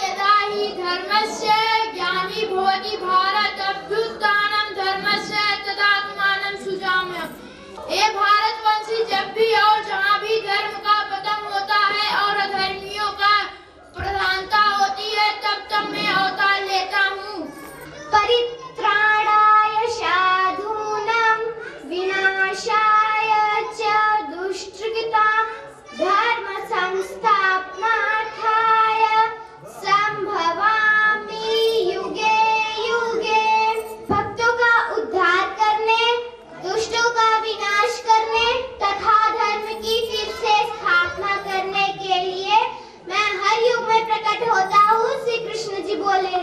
यदा हि धर्मस्य ज्ञानी भवति भारत अभ्युत्थान भी और जहाँ भी धर्म का पतन होता है और अधर्मियों का प्रधानता होती है, तब मैं अवतार लेता हूँ। परित्राणाय साधूनां विनाशाय च दुष्कृतां धर्म संस्थापनार्थाय संभवामि युगे युगे। भक्तों का उद्धार करने, दुष्टों का विनाश करने तथा धर्म की फिर से स्थापना करने के लिए मैं हर युग में प्रकट होता हूँ। श्री कृष्ण जी बोले,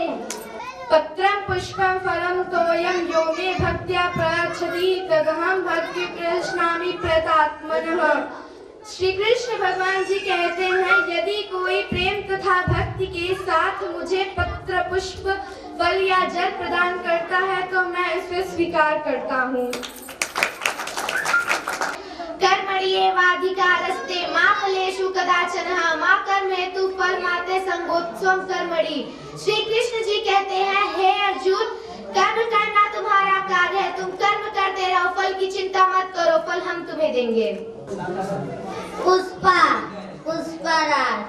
पत्रं पुष्पं फलं तोयं यो मे भक्त्या प्रयच्छति तदहं भक्ति प्रयच्छामि प्रयतात्मनः। श्री कृष्ण भगवान जी कहते हैं, यदि कोई प्रेम तथा भक्ति के साथ मुझे पत्र पुष्प फल या जल प्रदान करता है तो मैं इसे स्वीकार करता हूँ। कर्मण्येवाधिकारस्ते मा फलेषु कदाचन मा कर्मेतु फलमाते संगोत्सवं कर्मणि। श्री कृष्ण जी कहते हैं, हे अर्जुन, कर्म करना तुम्हारा कार्य है, तुम कर्म करते रहो, फल की चिंता मत करो, फल हम तुम्हें देंगे। पुष्पा पुष्पराज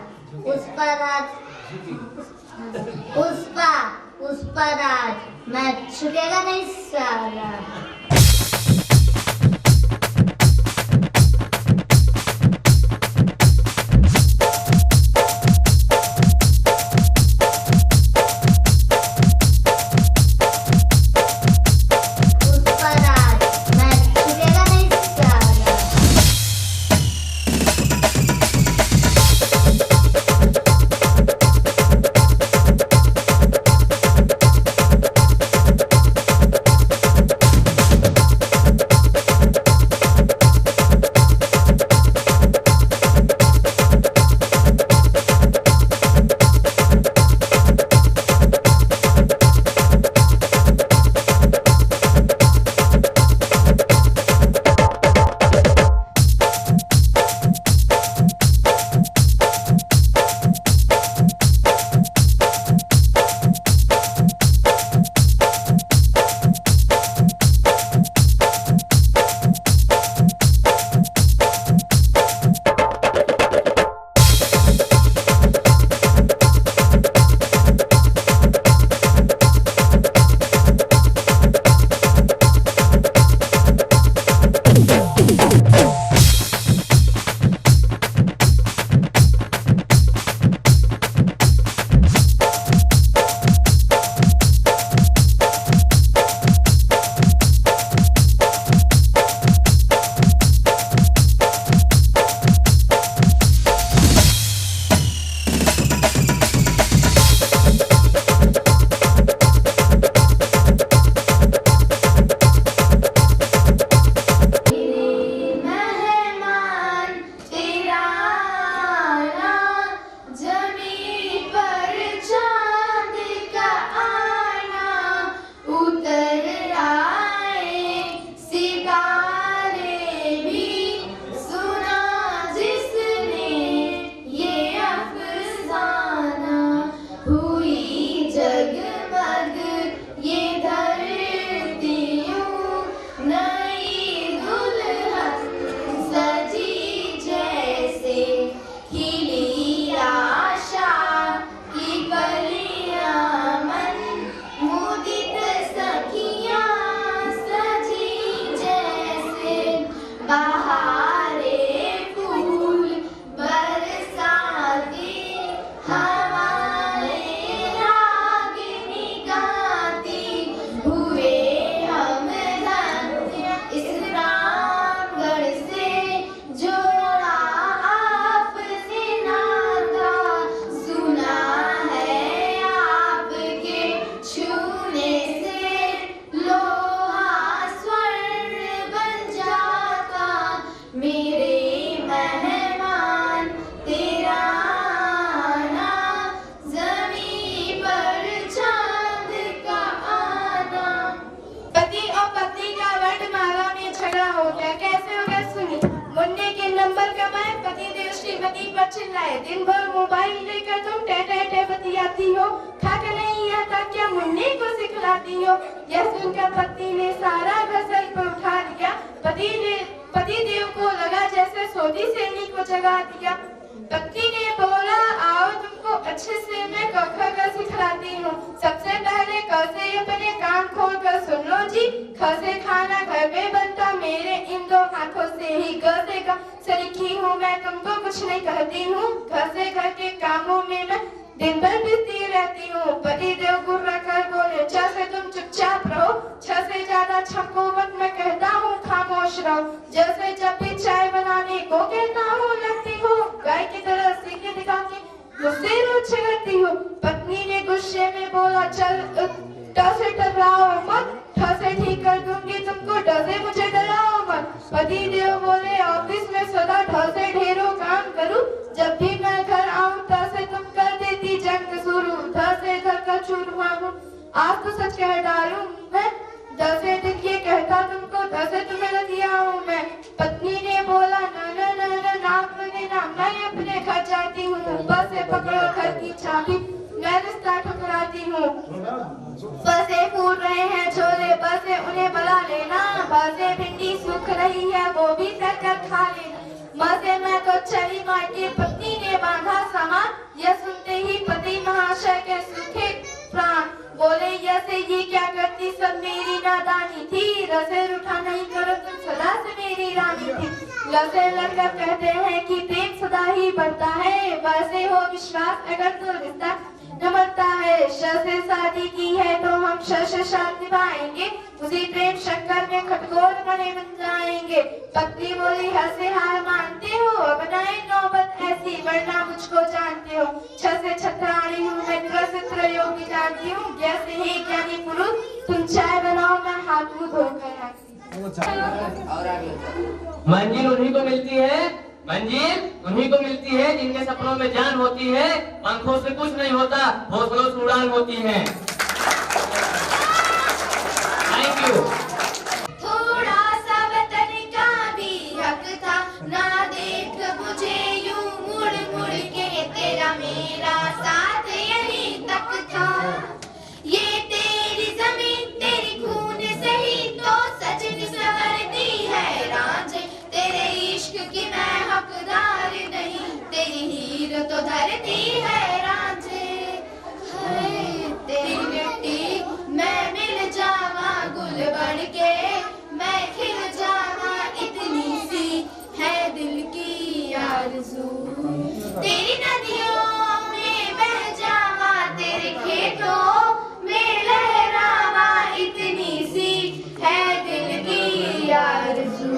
पुष्पराज पुष्पा पुष्पराज मैं छुटेगा नहीं साला। चिल्लाए, दिन भर मोबाइल लेकर तुम टे बतियाती हो, खाकर नहीं आता क्या मुन्ने को सिखलाती हो। यह सुनकर पत्नी ने सारा घर सर पर उठा लिया। पति देव को लगा जैसे लगा दिया। पत्नी ने बोला, आओ तुमको अच्छे से मैं क ख ग सिखलाती हूँ। सबसे पहले क से अपने कान खोल कर सुन लो जी। ख से खाना घर में बनता मेरे इन दो हाथों से ही। ग से ग से लिखी हूँ मैं, तुमको कुछ नहीं कहती हूँ। घ से घर के कामों में मैं दिन भर बिजी रहती हूँ। पति देव गुर्रा कर बोले, छ से तुम चुपचाप रहो। छ से ज्यादा छको मत, मैं कहता हूँ खामोश रहो। जैसे जब भी चाय बनाने को कहता हूँ लगती हूँ गाय की तरह सीखे दिखा के मुझसे रोज झगड़ती हूँ। पत्नी ने गुस्से में बोला, चल ट से टकराओ मत, ठ से ठीक कर दूंगी तुमको, ड से मुझे डराओ मत। पति देव बोले, ऑफिस में सदा ढ से ढेरों काम करूँ, जब भी मैं घर आऊँ ट से तुम कर देती जंग शुरू। ध से घर का चूरमा हूँ, आज तो सच कह डालूं मैं। द से देखिए कहता तुमको, ध से तुम्हें न दिया हूँ मैं। पत्नी ने बोला, न न न न नाम लेना, मैं अपने घर जाती हूँ। ब से पकड़ो घर की चाबी, मैं रिश्ता ठुकराती हूँ। ब से फूल रहे हैं छोले, ब से उन्हें बला लेना। ब से भिंडी सूख रही है, वो भी तक कर खा लेना। म से मैं तो चली मायके, पत्नी ने बांधा सामान। यह सुनते ही पति महाशय के सूखे प्राण बोले, यह से ये क्या करती, सब मेरी नादानी थी। र से रूठा नहीं करो, तुम सदा से मेरी रानी थी। ल से लड़कर कहते हैं कि प्रेम सदा ही बढ़ता है। ब से हो विश्वास अगर तो रिश्ता न मरता है। श से शादी की है तो हम श से शादी निभाएंगे, उसी प्रेम शक्कर में खटकोर बने बन जाएंगे। पत्नी बोली, ह से हार मानते हो, अब बनाए नौबत ऐसी, वरना मुझको जानते हो। छ से छत्राणी हूँ मैं, त्र से त्रयोगी जानती हूँ। ज्ञ से हे ज्ञानी पुरुष, तुम चाय बनाओ मैं हाथ मुंह धोकर आती। मंजिल उन्हीं को मिलती है, मंजिल उन्हीं को मिलती है जिनके सपनों में जान होती है। पंखों से कुछ नहीं होता, हौसलों से उड़ान होती है। Thank you. थोड़ा सा वतन का भी हक था, ना देख मुझे यूं मुड़ मुड़ के, तेरा मेरा साथ यहीं तक था। ये तेरी जमीन तेरी खून से ही तो सजनी संवरती है रांझे, तेरे इश्क की मैं हकदार नहीं, तेरी हीर तो धरती है रांझे। हाय तेरी मिट्टी मैं मिल जावा गुल बन के, मैं खिल जावा इतनी सी है दिल की आरज़ू। तेरी नदियों में बह जावा, तेरे खेतों में लहरावा, इतनी सी है दिल की आरज़ू।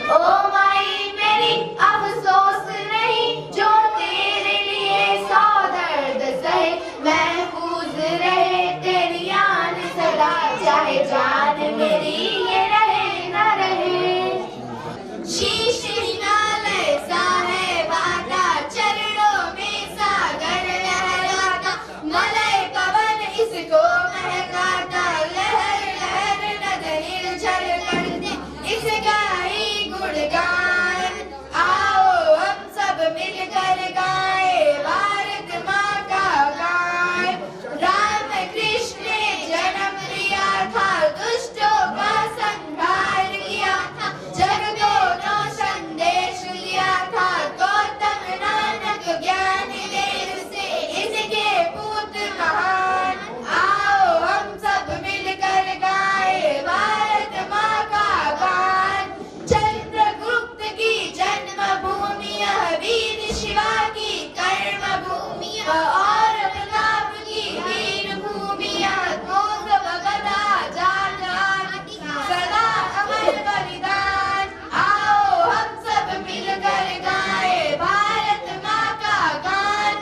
ओ माई मेरी अफसोस नहीं, जो तेरे लिए सौ दर्द सहे, महफूज रहे तेरी आन सदा, चाहे जान मेरी ये रहे न रहे। शीश हिमालय सा है वादा, चरणों में सागर लहराता, मलय पवन इसको महकाता, लहर लहर नद झर करते इसका ही गुणगान। आओ हम सब मिलकर गाए भारत माँ का गान। राम कृष्ण ने जन्म लिया था, दुष्टों का संहार किया था, जग को नो संदेश दिया था, गौतम नानक ज्ञान देव से इसके पूत महान। आओ हम सब मिलकर गाए भारत माँ का गान। चंद्रगुप्त की जन्मभूमि वीर शिवा की कर्मभूमि, और प्रताप की वीर भूमि गदा जान सदा अमर बलिदान। आओ हम सब मिलकर गाए भारत माँ का गान।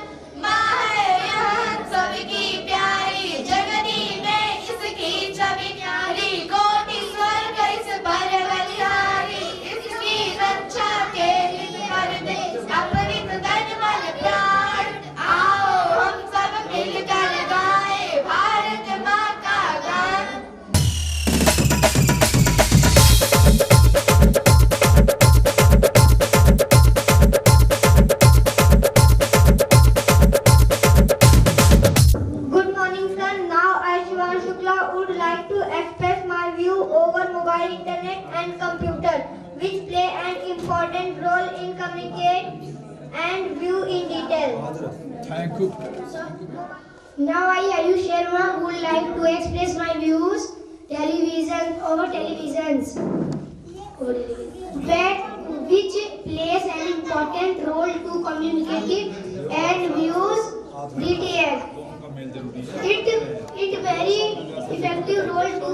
माँ है यहाँ सबकी प्यारी, जगनी में इसकी छवि न्यारी, कोटि स्वर्ग इस पर बलिहारी, इसकी रक्षा के हित करते अपरित तन मन प्राण। आओ हम सब मिलकर गाए भारत माँ का गान। Good morning, sir. Now I, Shivan Shukla, would like to express my view over mobile internet and computer. which play an important role in communicate and view in detail. Thank you. Now I, Ayush Sharma, would like to express my views over televisions, which plays an important role to communicate and views detail. It very effective role to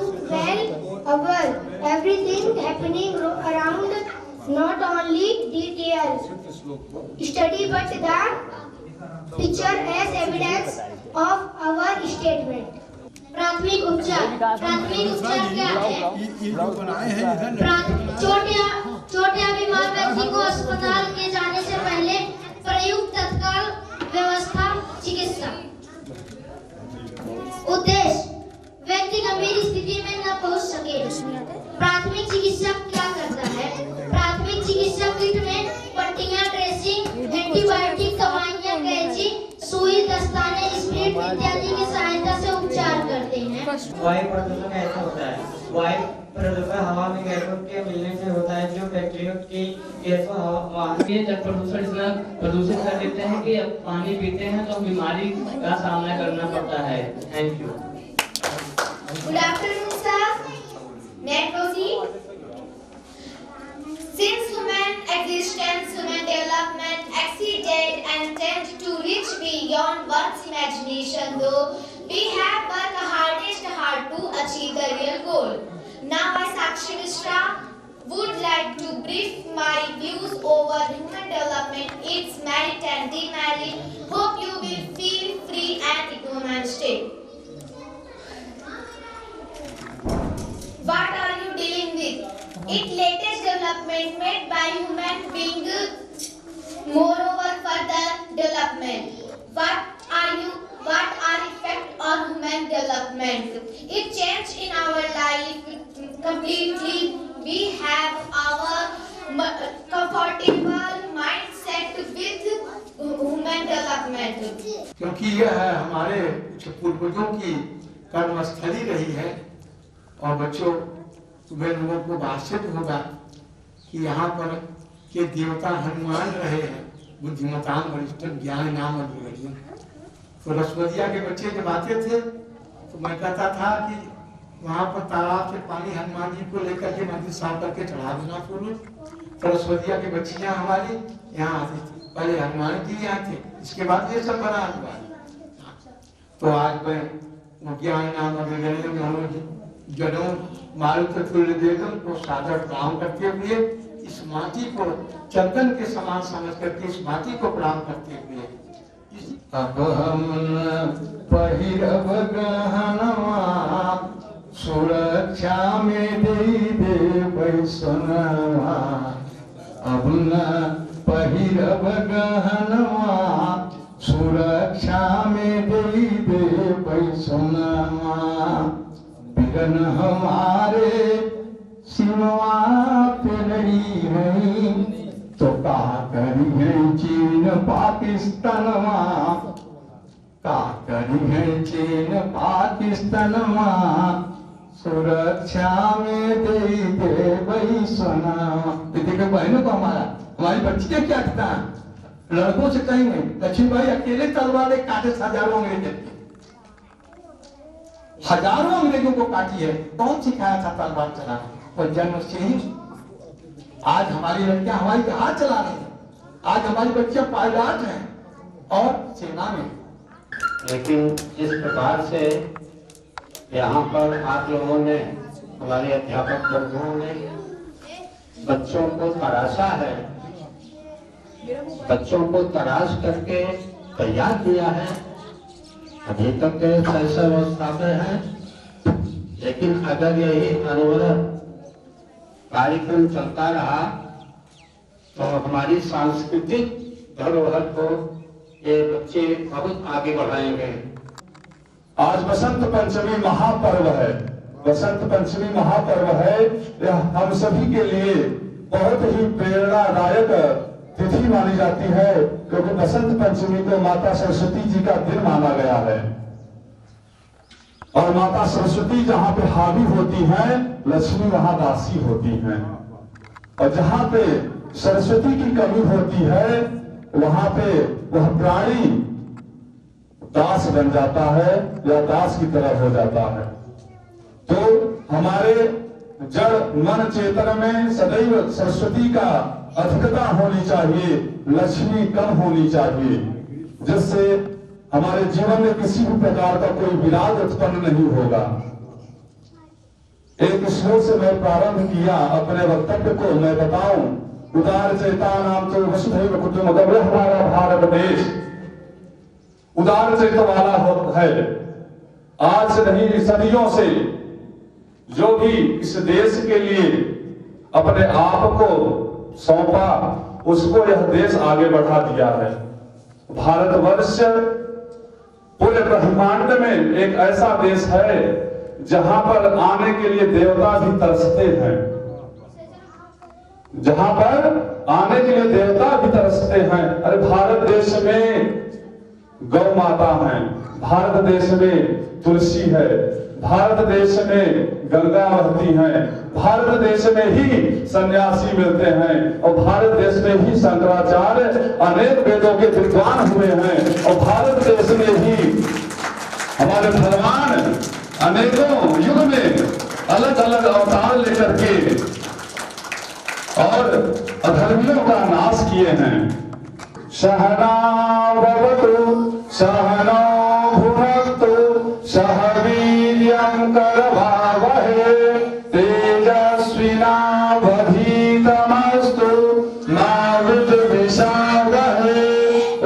aware everything happening around, not only detail study but the picture as evidence of our statement. प्राथमिक उपचार क्या है? चोट या बीमार व्यक्ति को अस्पताल के जाने से पहले प्रयुक्त तत्काल व्यवस्था चिकित्सा। उद्देश्य व्यक्ति गंभीर स्थिति में न पहुंच सके। प्राथमिक चिकित्सक क्या करता है? प्राथमिक चिकित्सक किट में पट्टियां, ड्रेसिंग, एंटीबायोटिक, दवाइयां, कैंची, सुई, दस्ताने, स्प्रिट इत्यादि की सहायता से उपचार करते हैं। वायु प्रदूषण ऐसा होता है। वायु प्रदूषण हवा में गैसों के मिलने से होता है, जो फैक्ट्रियों की गैसों हवा ये जल प्रदूषण इतना प्रदूषित कर देते हैं कि अब पानी पीते हैं तो बीमारी का सामना करना पड़ता है। Thank you. Good afternoon, sir. May I proceed? Since human existence, human development exceeded and tend to reach beyond one's imagination, though we have worked hard to achieve the real goal. Now, I, Sakshi Mishra, would like to brief my views over human development, its merit and demerit. Hope you will feel free and ignorant state. What are you dealing with? It latest development made by human being. Moreover, further development. What are effect on human development? It change in our life completely. We have our comfortable mindset with human development. क्योंकि यह हमारे पूर्वजों की कर्मस्थली रही है और बच्चों तुम्हें लोगों को भाषित होगा कि यहाँ पर के देवता हनुमान रहे हैं, बुद्धिमतान वरिष्ठ ज्ञान नाम अभिवृद्धि। तो रसवदिया के बच्चे जब आते थे तो मैं कहता था कि वहाँ पर तालाब से पानी हनुमान जी को लेकर के मंदिर साफ करके चढ़ा देना पूर्व। तो रसवदिया की बच्चियाँ हमारी यहाँ आती थी, पहले हनुमान जी यहाँ थे, इसके बाद ये सब बना हुआ। तो आज मैं ज्ञान नाम अभिवृद्धि जनों मारुत तुल्य देवम को सादर प्रणाम करते हुए इस माटी को चंदन के समान समझ करके इस माटी को प्रणाम करते हुए अब हम पहिरब गहनवा सुरक्षा में दे वैष्णवा। अब न पहिरब गहनवा सुरक्षा में दे वैष्णवा। बिरन हमारे सीमा पे नहीं है तो का करी है चीन पाकिस्तानवा। का करी है चीन पाकिस्तानवा सुरक्षा में दे वैष्णवा। देखो बहनों को हमारी बच्चियां क्या करता है, लड़कों से कहेंगे लक्ष्मीबाई अकेले तलवार काटे हजारों अंग्रेज, हजारों अंग्रेजों को काटी है। कौन सिखाया था तलवार चलाना? और जन्म से ही आज हमारी लड़कियां हमारी हाथ चला रही हैं, आज हमारी बच्चियां पायलट हैं और सेना में। लेकिन जिस प्रकार से यहाँ पर आप लोगों ने, हमारे अध्यापक बंधुओं ने बच्चों को तराशा है, बच्चों को तराश करके तैयार किया है, अभी तक के शैशव अवस्था में है। लेकिन अगर यही अनवरत कार्यक्रम चलता रहा तो हमारी सांस्कृतिक धरोहर को ये बच्चे बहुत आगे बढ़ाएंगे। आज बसंत पंचमी महापर्व है, बसंत पंचमी महापर्व है। यह हम सभी के लिए बहुत ही प्रेरणादायक तिथि मानी जाती है, क्योंकि बसंत पंचमी को माता सरस्वती जी का दिन माना गया है। और माता सरस्वती जहाँ पे हावी होती हैं, लक्ष्मी वहाँ दासी होती हैं। और जहाँ पे सरस्वती की कमी होती है वहां पे वह प्राणी दास बन जाता है या दास की तरह हो जाता है। तो हमारे जड़ मन चेतन में सदैव सरस्वती का अधिकता होनी चाहिए, लक्ष्मी कम होनी चाहिए, जिससे हमारे जीवन में किसी भी प्रकार का कोई विराग उत्पन्न नहीं होगा। एक श्लोक से मैं प्रारंभ किया अपने वक्तव्य को। मैं बताऊं, उदार चेता नाम तो वसुधैव कुटुंबकम्, यह हमारा भारत देश उदार चरित वाला है। आज से नहीं, सदियों से जो भी इस देश के लिए अपने आप को सौंपा उसको यह देश आगे बढ़ा दिया है। भारतवर्ष पूरे ब्रह्मांड में एक ऐसा देश है जहां पर आने के लिए देवता भी तरसते हैं, जहां पर आने के लिए देवता भी तरसते हैं। अरे भारत देश में गौ माता है, भारत देश में तुलसी है, भारत देश में गंगा बहती है, भारत देश में ही सन्यासी मिलते हैं और भारत देश में ही शंकराचार्य अनेक वेदों के विद्वान हुए हैं और भारत देश में ही हमारे भगवान अनेकों युग में अलग अलग अवतार लेकर के और अधर्मियों का नाश किए हैं। सहना भवतु सहनौ भुनक्तु सह वीर्यं करवावहै तेजस्विनावधीतमस्तु मा विद्विषावहै।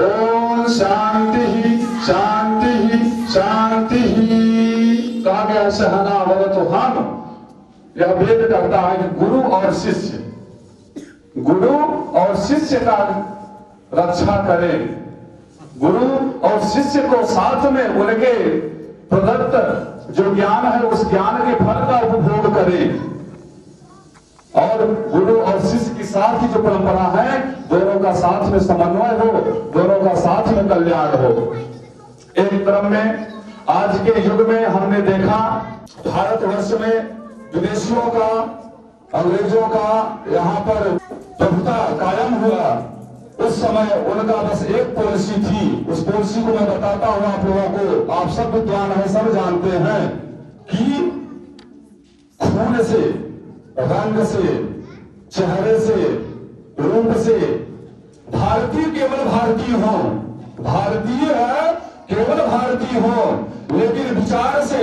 ओम शांति शांति शांति। कहा गया सहना भवतु। हम यह वेद कहता है कि गुरु और शिष्य का रक्षा करें, गुरु और शिष्य को साथ में उनके प्रदत्त जो ज्ञान है उस ज्ञान के फल का उपभोग करें और गुरु और शिष्य की साथ की जो परंपरा है दोनों का साथ में समन्वय हो, दोनों का साथ में कल्याण हो। एक क्रम में आज के युग में हमने देखा भारतवर्ष में विदेशियों का, अंग्रेजों का यहाँ पर प्रभुता कायम हुआ। उस समय उनका बस एक पॉलिसी थी, उस पॉलिसी को मैं बताता हूं आप लोगों को, आप सब विद्वान हैं, सब जानते हैं कि खून से, रंग से, चेहरे से, रूप से भारतीय केवल भारतीय हो, भारतीय है केवल भारतीय हो, लेकिन विचार से,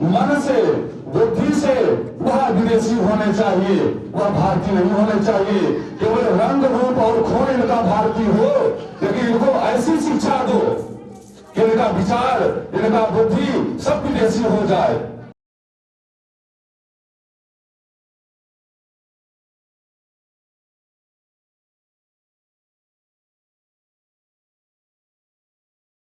मन से, बुद्धि से वह विदेशी होने चाहिए, वह भारतीय नहीं होने चाहिए। केवल रंग रूप और खून इनका भारतीय हो, लेकिन इनको ऐसी शिक्षा दो कि इनका विचार, इनका बुद्धि सब विदेशी हो जाए।